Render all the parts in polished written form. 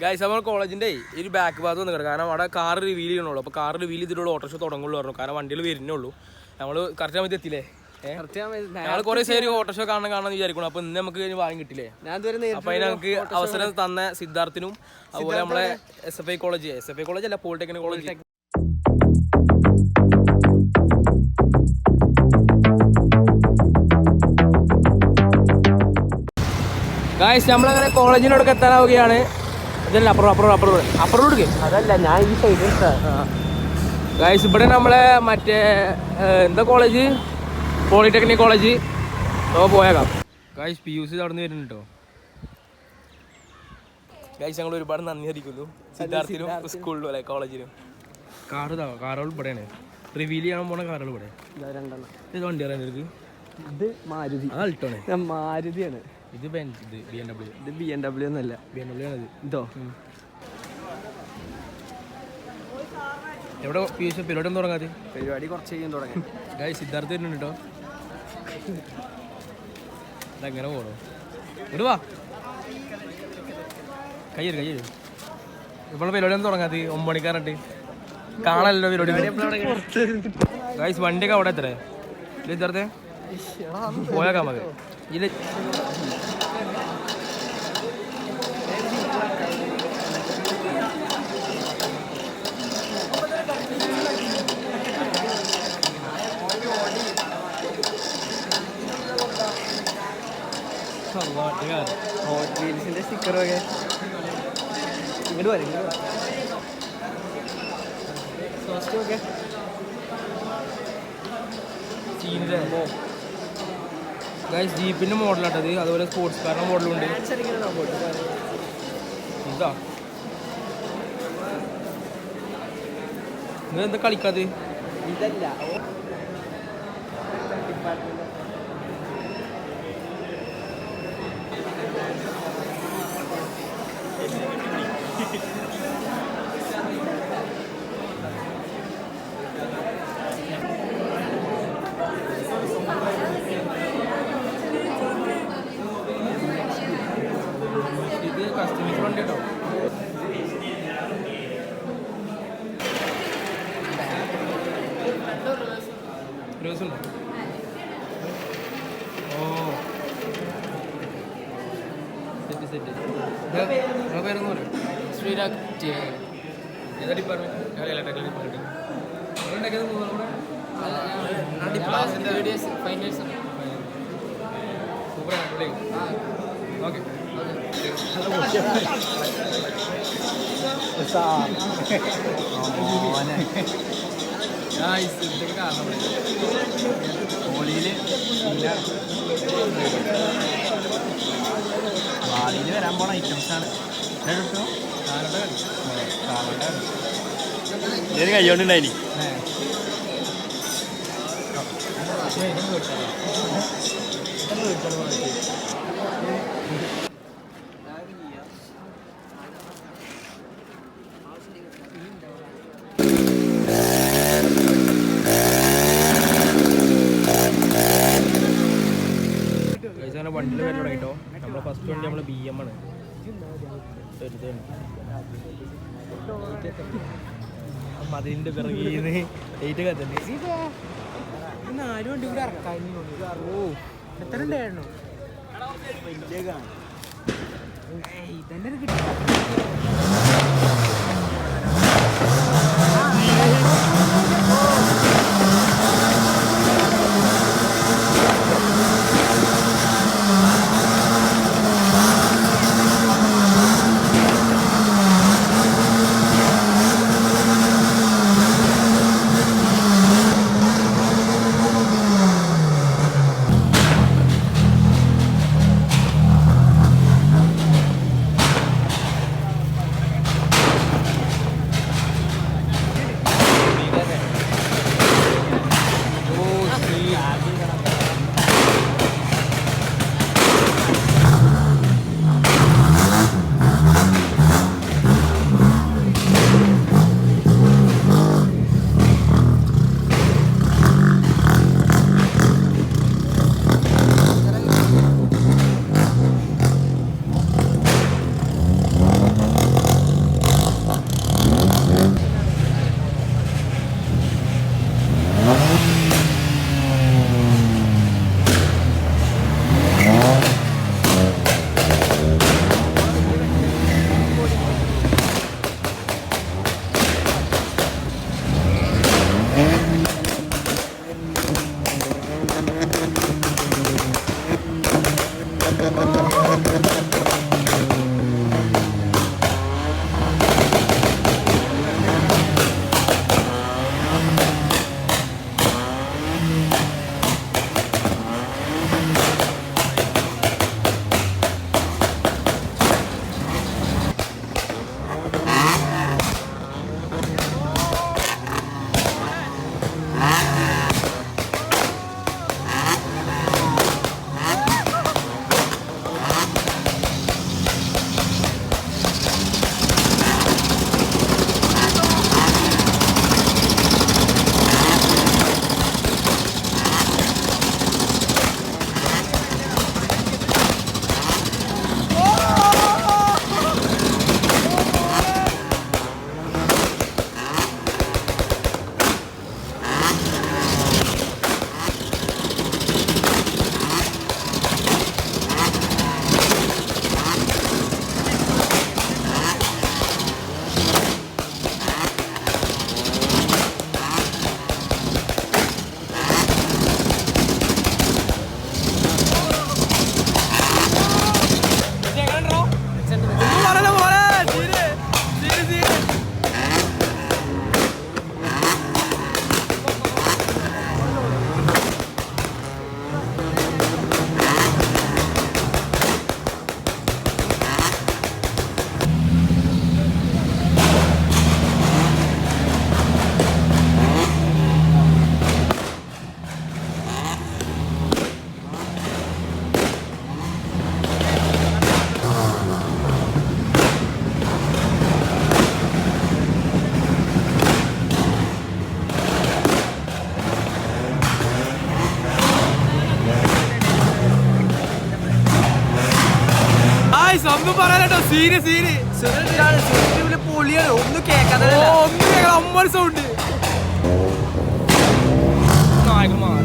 Guys നമ്മൾ കോളേജിൻ്റെ ഒരു ബാക്ക് ഭാഗത്ത് വന്ന് കിടക്കാം. കാരണം അവിടെ കാർ റിവീൽ ചെയ്യണുള്ളൂ. അപ്പോൾ കാർ റിവീൽ ചെയ്തിട്ടുള്ള ഓട്ടോഷോ തുടങ്ങുള്ളൂ പറഞ്ഞു. കാരണം വണ്ടികൾ വരുന്നുള്ളൂ. നമ്മൾ കറക്റ്റ് സമയത്ത് എത്തിയില്ലേ? ഞങ്ങൾ കുറേ ശരി ഓട്ടോഷോ കാണാൻ വിചാരിക്കണം. അപ്പോൾ ഇന്ന് നമുക്ക് വാങ്ങി കിട്ടില്ലേ? അപ്പോൾ അതിന് നമുക്ക് അവസരം തന്ന സിദ്ധാർത്ഥിനും അതുപോലെ നമ്മളെ SFI കോളേജ് അല്ല പോളിടെക്നിക് കോളേജ് ഗായ്സ് നമ്മളങ്ങനെ കോളേജിനോടൊക്കെ എത്താനാവുകയാണ്. അതല്ല അപ്പുറം എടുക്കുക. അതല്ല ഞാൻ ഈ സൈഡ് ഗായ്സ് ഇവിടെ നമ്മളെ മറ്റേ എന്താ കോളേജ്, പോളിടെക്നിക് കോളേജ്. അപ്പോൾ പോയേക്കാം. ഗായ്സ് PUC നടന്നു വരുന്നുണ്ട് കേട്ടോ. ഗായ്സ് ഞങ്ങൾ ഒരുപാട് നന്ദി അറിയിക്കുന്നു സിദ്ധാർത്ഥിനും സ്കൂളിലും അല്ലെ കോളേജിലും. കാറുകൾ ഇവിടെയാണ് റിവീൽ ചെയ്യാൻ പോണ കാറുകൾ ഇവിടെ. ഇത് വണ്ടി അറിയാൻ ഇത് മാരുതി, അൾട്ടോണ്. മാരുതിയാണ്. ഇത് BMW. ഇത് BMW ഒന്നല്ല, BMW ആണ് ഇതോ. എവിടെ PUC പരിപാടി ഒന്നും തുടങ്ങാതെ? പരിപാടി കുറച്ച് കഴിയും തുടങ്ങാൻ. ഗായ്സ് സിദ്ധാർത്ഥ വരുന്നുണ്ട് കേട്ടോ. ഇതെങ്ങനെ പോകണോ? ഇടുവാ കയ്യൊരു ഇപ്പോൾ പരിപാടി ഒന്നും തുടങ്ങാതെ. 9 മണിക്കാറുണ്ട് കാണല്ലോ പരിപാടി. ഗായ്സ് വണ്ടിയൊക്കെ അവിടെ എത്ര സിദ്ധാർത്ഥ പോയാക്കാം മതി. ഇതിൽ ഹോട്ട് വീൽസിന്റെ സ്റ്റിക്കറൊക്കെ ഇങ്ങോട്ട് വരും. ഗൈസ് ജീപ്പിന്റെ മോഡലാട്ടത്, അതുപോലെ സ്പോർട്സ് കാറിന്റെ മോഡലും ഉണ്ട്. ഇതാ നിങ്ങൾ എന്താ കളിക്കാത്? ഇതല്ല ഇത് കസ്റ്റമൈസ് വണ്ടി കേട്ടോ. ഉണ്ടോ? ഓ സെറ്റ്. പേരൊന്നും പറയും? ശ്രീരാഗ്. ഏതാ ഡിപ്പാർട്ട്മെന്റ്? Electrical department. ഉണ്ടാക്കിയത് സൂപ്പർ. ഓക്കെ ഇതൊക്കെ കാരണം ഹോളിയിൽ ഭാവിയിൽ വരാൻ പോണ ഐറ്റംസാണ്. ഇതിന് കയ്യോണ്ടുണ്ടായിനി. വണ്ടിയിൽ വരൽ തുടങ്ങിട്ടോ. നമ്മളെ ഫസ്റ്റ് വണ്ടി നമ്മളെ BM ആണ്. മതിലിൻ്റെ പിറകീന്ന് ഏറ്റവും കത്തന്നെ 4 വണ്ടി കൂടെ ഇറക്കാം. ഓ എത്ര ഉണ്ടായിരുന്നു? ഇതന്നെ കിട്ടി. പറയാനോ സീന് സീന് പൊളിയാണ് ഒന്നും കേൾക്കാതെ ഒന്നും അമ്മ സൗണ്ട് നായകന്മാർ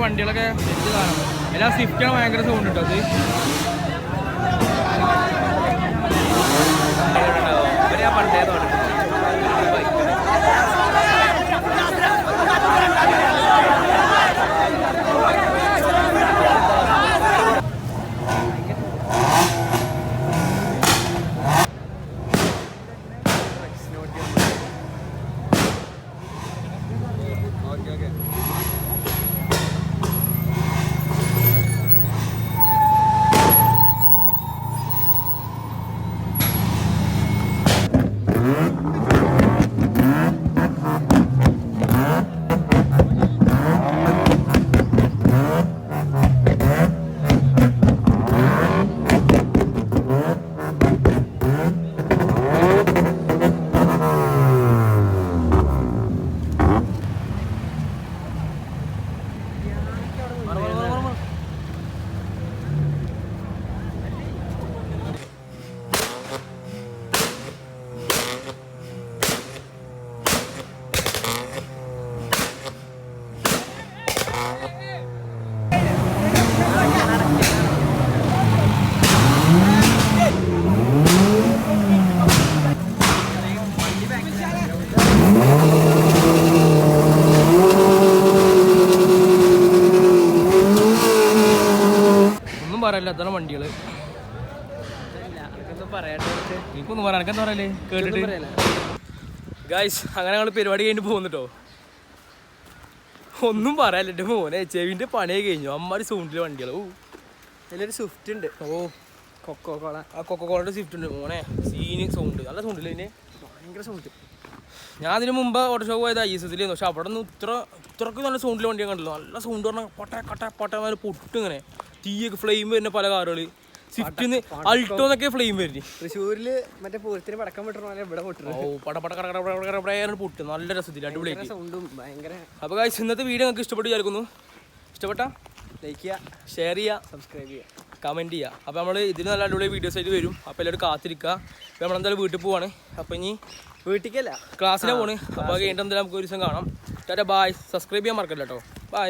വണ്ടികളൊക്കെ എല്ലാ സ്വിഫ്റ്റാണ് ഭയങ്കര സൗണ്ട് കേട്ടോ അത് പണ്ടേ പറയല്ല അതാണ് വണ്ടികള് എനിക്കൊന്നും പറയാം എനിക്കെന്താ പറയല്ലേ കേട്ടിട്ട് ഗൈസ് അങ്ങനെ ഞങ്ങൾ പരിപാടി കഴിഞ്ഞിട്ട് പോകുന്നുട്ടോ ഒന്നും പറയാല്ല എൻ്റെ മോനെ ചെവിൻ്റെ പണിയൊക്കെ കഴിഞ്ഞു അമ്മാര് സൗണ്ടിലെ വണ്ടികൾ ഓ അതിലൊരു സ്വിഫ്റ്റ് ഉണ്ട് ഓ കൊക്കോകോള ആ കൊക്കോകോളയുടെ സ്വിഫ്റ്റ് ഉണ്ട് മോനെ സീന് സൗണ്ട് നല്ല സൗണ്ടില്ല ഇതിന് ഭയങ്കര സൗണ്ട് ഞാൻ അതിന് മുമ്പ് ഓട്ടോ പോയത് ISSലായിരുന്നു പക്ഷെ അവിടെ നിന്ന് ഇത്രക്ക് നല്ല സൗണ്ടിലെ വണ്ടിയെ കണ്ടല്ലോ നല്ല സൗണ്ട് പറഞ്ഞാൽ പൊട്ട പൊട്ടും ഇങ്ങനെ തീയൊക്കെ ഫ്ലെയിം വരുന്ന പല കാറുകൾ സ്വിഫ്റ്റിന്ന് അൾട്ടോ എന്നൊക്കെ ഫ്ലെയിം വരുന്നത് തൃശ്ശൂരില് മറ്റേ പൂരത്തിന് പടക്കം വിട്ടു ഇവിടെ പൊട്ടും നല്ല രസത്തിൽ അടിപൊളിയായിട്ട് സൗണ്ടും ഭയങ്കര. അപ്പോൾ ഗൈസ് ഇന്നത്തെ വീഡിയോ നിങ്ങൾക്ക് ഇഷ്ടപ്പെട്ട് വിചാരിക്കുന്നു. ഇഷ്ടപ്പെട്ടാ ലൈക്ക് ചെയ്യുക, ഷെയർ ചെയ്യുക, സബ്സ്ക്രൈബ് ചെയ്യുക, കമൻറ്റ് ചെയ്യുക. അപ്പോൾ നമ്മൾ ഇതിന് നല്ല അടിപൊളി വീഡിയോസ് ആയിട്ട് വരും. അപ്പോൾ എല്ലാവരും കാത്തിരിക്കുക. അപ്പോൾ നമ്മളെന്തായാലും വീട്ടിൽ പോവാണ്. അപ്പോൾ ഇനി വീട്ടിലേക്കല്ല ക്ലാസ്സിനെ പോണ്. അപ്പോൾ കഴിഞ്ഞിട്ട് എന്തായാലും നമുക്ക് ഒരു ദിവസം കാണാം. Tata bye. സബ്സ്ക്രൈബ് ചെയ്യാൻ മറക്കല്ല കേട്ടോ. ബൈ.